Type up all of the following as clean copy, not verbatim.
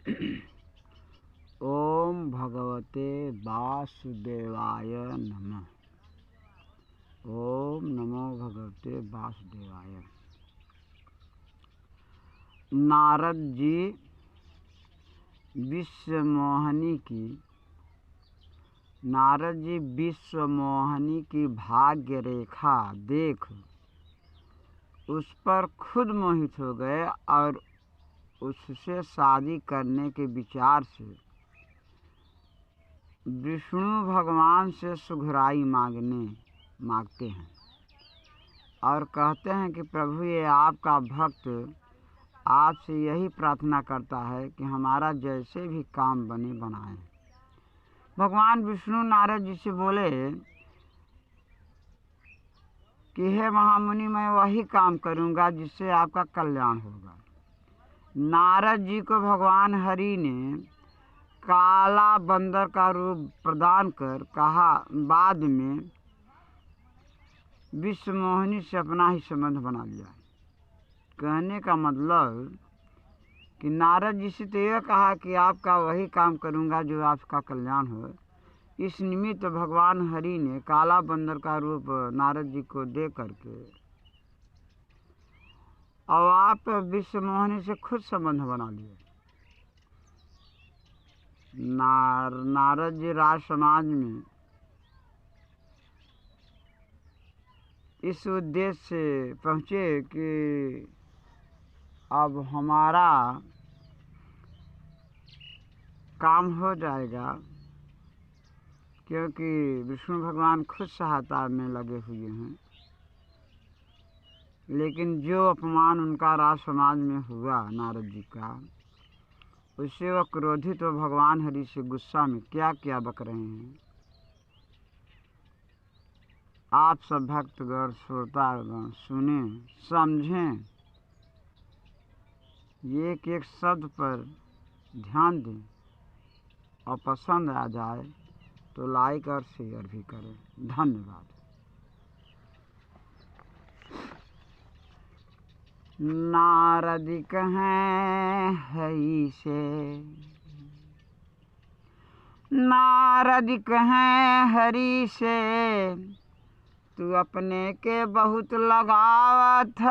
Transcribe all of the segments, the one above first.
ओम भगवते वासुदेवाय नमः। ओम नमो भगवते वासुदेवाय। नारद जी विश्वमोहिनी की भाग्य रेखा देख उस पर खुद मोहित हो गए और उससे शादी करने के विचार से विष्णु भगवान से सुघराई मांगते हैं और कहते हैं कि प्रभु, ये आपका भक्त आपसे यही प्रार्थना करता है कि हमारा जैसे भी काम बने बनाएं। भगवान विष्णु नारद जी से बोले कि हे महामुनि, मैं वही काम करूंगा जिससे आपका कल्याण होगा। नारद जी को भगवान हरि ने काला बंदर का रूप प्रदान कर कहा, बाद में विश्वमोहिनी से अपना ही संबंध बना लिया। कहने का मतलब कि नारद जी से तो यह कहा कि आपका वही काम करूंगा जो आपका कल्याण हो। इस निमित्त भगवान हरि ने काला बंदर का रूप नारद जी को दे करके और आप विश्वमोहिनी से खुद संबंध बना लिए। नारद जी राज समाज में इस उद्देश्य से पहुँचे कि अब हमारा काम हो जाएगा, क्योंकि विष्णु भगवान खुद सहायता में लगे हुए हैं। लेकिन जो अपमान उनका राज समाज में हुआ नारद जी का, उससे वह क्रोधित हो भगवान हरि से गुस्सा में क्या क्या बक रहे हैं। आप सब भक्तगण श्रोतागण सुने समझें, एक एक शब्द पर ध्यान दें और पसंद आ जाए तो लाइक और शेयर भी करें। धन्यवाद। नारद कहें हरि से, नारद कहें हरि से, तू अपने के बहुत लगावत।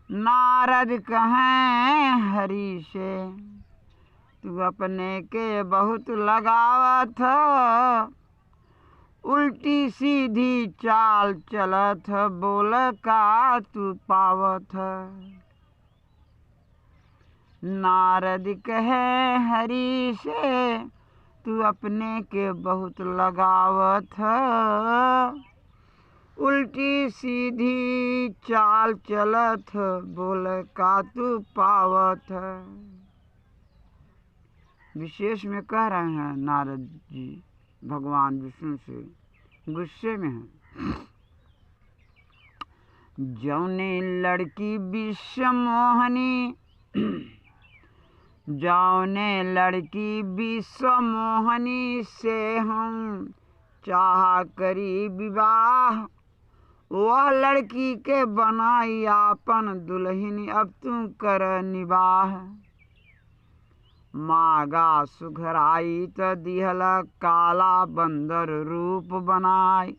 नारद कहें हरि से, तू अपने के बहुत लगावत। उल्टी सीधी चाल चलत, बोल का तू पावत। नारद कहे हरि से, तू अपने के बहुत लगावत। उल्टी सीधी चाल चलत, बोल का तू पावत। विशेष में कह रहे हैं नारद जी भगवान विष्णु से, गुस्से में हैं। जौने लड़की विश्वमोहिनी, जौने लड़की विश्वमोहिनी से हम चाह करी विवाह, वह लड़की के बनाई आपन दुल्हन, अब तू कर निवाह। मागा सुघराई त दिहल काला बंदर रूप बनाई,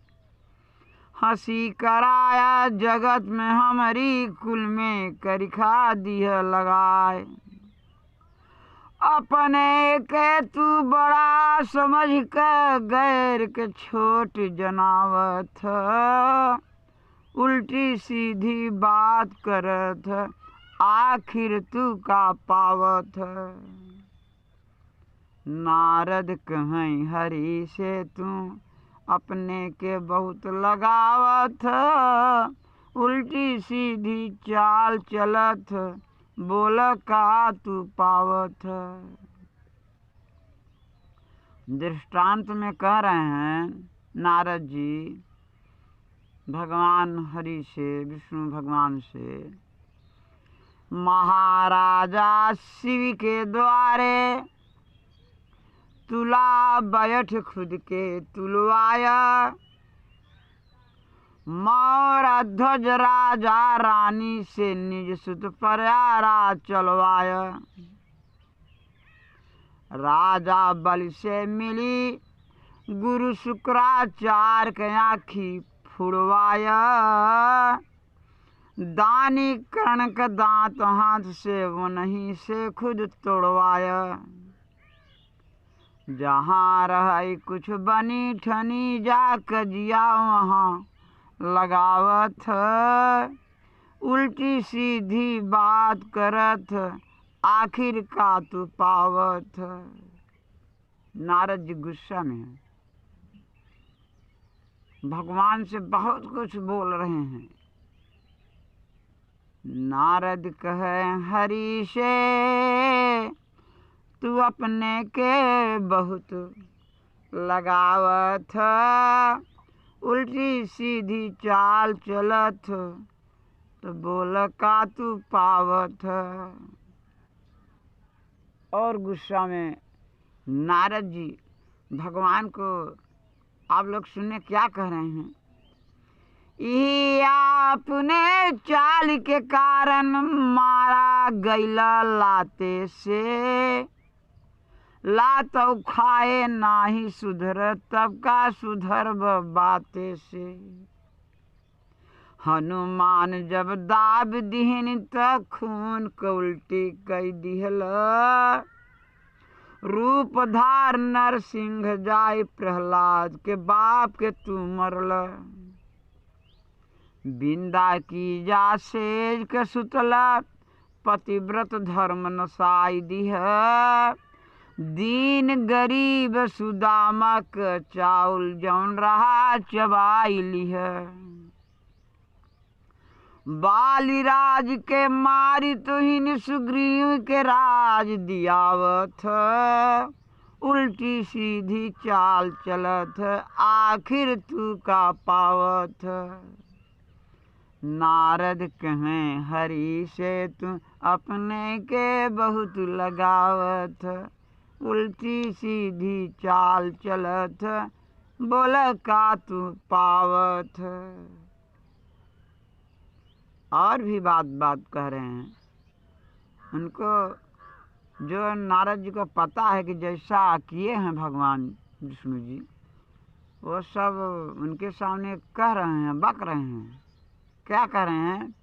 हंसी कराया जगत में हमारी कुल में करिखा दिह लगाए। अपने के तू बड़ा समझ कर गैर के छोट जनावत, उल्टी सीधी बात करत, आखिर तू का पावत। नारद कहीं हरि से, तू अपने के बहुत लगावत। उल्टी सीधी चाल चलत, बोल का तू पावत। दृष्टांत में कह रहे हैं नारद जी भगवान हरि से, विष्णु भगवान से, महाराजा शिव के द्वारे तुला बैठ खुद के तुलवाया। मौर ध्वज राजा रानी से निज सुत प्यारा चलवाय। राजा बल से मिली गुरु शुक्राचार्य के आँखी फुड़वाय। दानी कर्ण का दांत हाथ से वो नहीं से खुद तोड़वाय। जहाँ रह कुछ बनी ठनी जा कजिया वहाँ लगावत। उल्टी सीधी बात करत आखिर का तू पावत। नारद जी गुस्सा में हैं, भगवान से बहुत कुछ बोल रहे हैं। नारद कहे हरि से तू अपने के बहुत लगावत। उल्टी सीधी चाल चलत तो बोल का तू पावत। और गुस्सा में नारद जी भगवान को आप लोग सुने क्या कह रहे हैं। ये आपने चाल के कारण मारा गैला लाते से। लात खाए नाही सुधर तब का सुधर बाते से। हनुमान जब दाब दिहन त खून को उल्टी कई दिहल। रूप धार नरसिंह जाय प्रहलाद के बाप के तू मरल। बिंदा की जा सेज के सुतला पतिव्रत धर्म नसाई दिह। दीन गरीब सुदामा क चाउल जौन रहा चबाई लिह। बालीराज के मारी तुहिन सुग्रीव के राज दियावत। उल्टी सीधी चाल चलत आखिर तू का पावत। नारद कहें हरि से तू अपने के बहुत लगावत। उल्टी सीधी चाल चलत बोल का तू पावत। और भी बात कह रहे हैं। उनको जो नारद जी को पता है कि जैसा किए हैं भगवान विष्णु जी, वो सब उनके सामने कह रहे हैं, बक रहे हैं। क्या कह रहे हैं।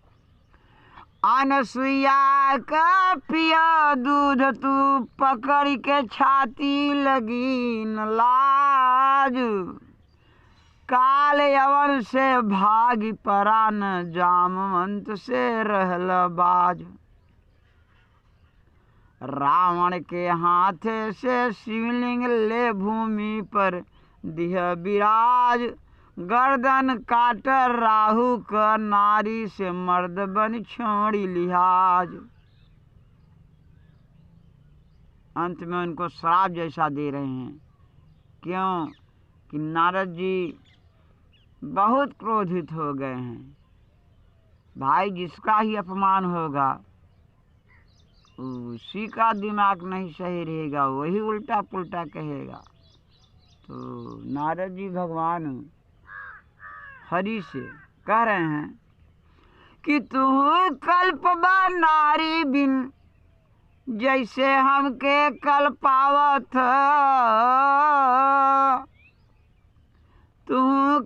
अनसुईया का पिया दूध तू पकड़ के छाती लगी न लाज। काल यवन से भागी परा न जामवंत से रहल बाज। रावण के हाथ से शिवलिंग ले भूमि पर दिह विराज। गर्दन काटर राहु का नारी से मर्द बन छोड़ी लिहाज। अंत में उनको श्राप जैसा दे रहे हैं। क्यों कि नारद जी बहुत क्रोधित हो गए हैं। भाई जिसका ही अपमान होगा उसी का दिमाग नहीं सही रहेगा, वही उल्टा पुल्टा कहेगा। तो नारद जी भगवान हरि से कह रहे हैं कि तू कल्पबा नारी बिन जैसे हमके कल्पावत। तू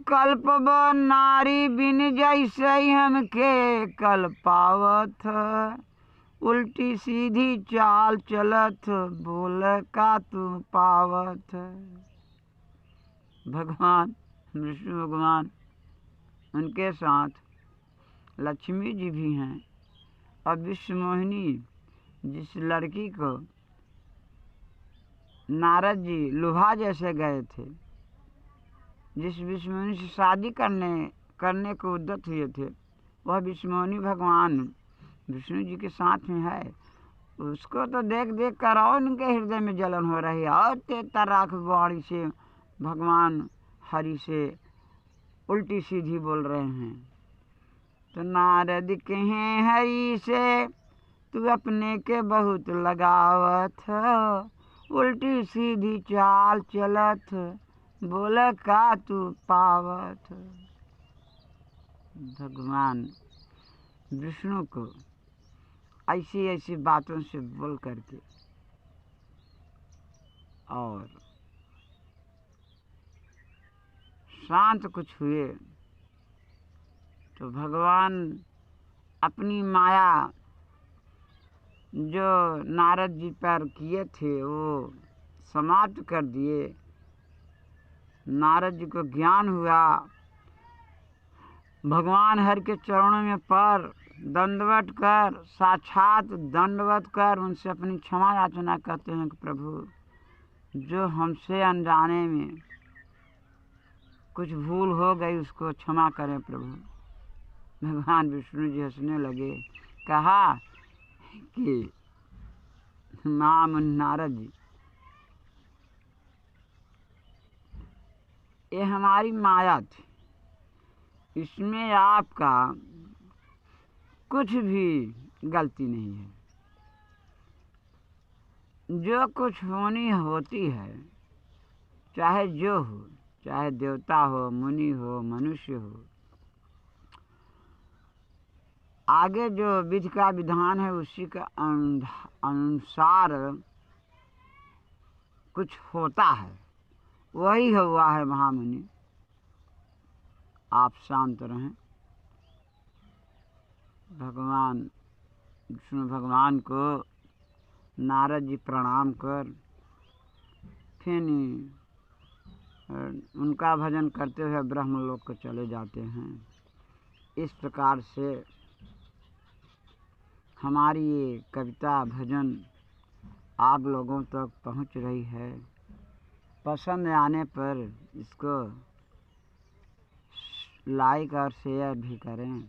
कल्पबा नारी बिन जैसे हमके कल्पावत। उल्टी सीधी चाल चलत बोल का तू पावत। भगवान विष्णु भगवान उनके साथ लक्ष्मी जी भी हैं। और विश्व मोहिनी जिस लड़की को नारद जी लुभा जैसे गए थे, जिस विश्व मोहिनी से शादी करने को उद्यत हुए थे, वह विश्व मोहिनी भगवान विष्णु जी के साथ में है। उसको तो देख देख कर और उनके हृदय में जलन हो रही है। और तेतर राख वाणी से भगवान हरि से उल्टी सीधी बोल रहे हैं। तो नारद कहें हरि से तू अपने के बहुत लगावत। उल्टी सीधी चाल चलत बोल का तू पावत। भगवान विष्णु को ऐसी ऐसी बातों से बोल करके और शांत कुछ हुए तो भगवान अपनी माया जो नारद जी पर किए थे वो समाप्त कर दिए। नारद जी को ज्ञान हुआ, भगवान हरि के चरणों में पर दंडवत कर, साक्षात दंडवत कर उनसे अपनी क्षमा याचना करते हैं कि प्रभु जो हमसे अनजाने में कुछ भूल हो गई उसको क्षमा करें प्रभु। भगवान विष्णु जी हंसने लगे, कहा कि नाम नारद जी, ये हमारी माया थी, इसमें आपका कुछ भी गलती नहीं है। जो कुछ होनी होती है, चाहे जो हो, चाहे देवता हो, मुनि हो, मनुष्य हो, आगे जो विधि का विधान है उसी का अनुसार कुछ होता है, वही हुआ है महामुनि। आप शांत रहें। भगवान विष्णु भगवान को नारद जी प्रणाम कर फिर उनका भजन करते हुए ब्रह्मलोक को चले जाते हैं। इस प्रकार से हमारी ये कविता भजन आप लोगों तक पहुंच रही है। पसंद आने पर इसको लाइक और शेयर भी करें।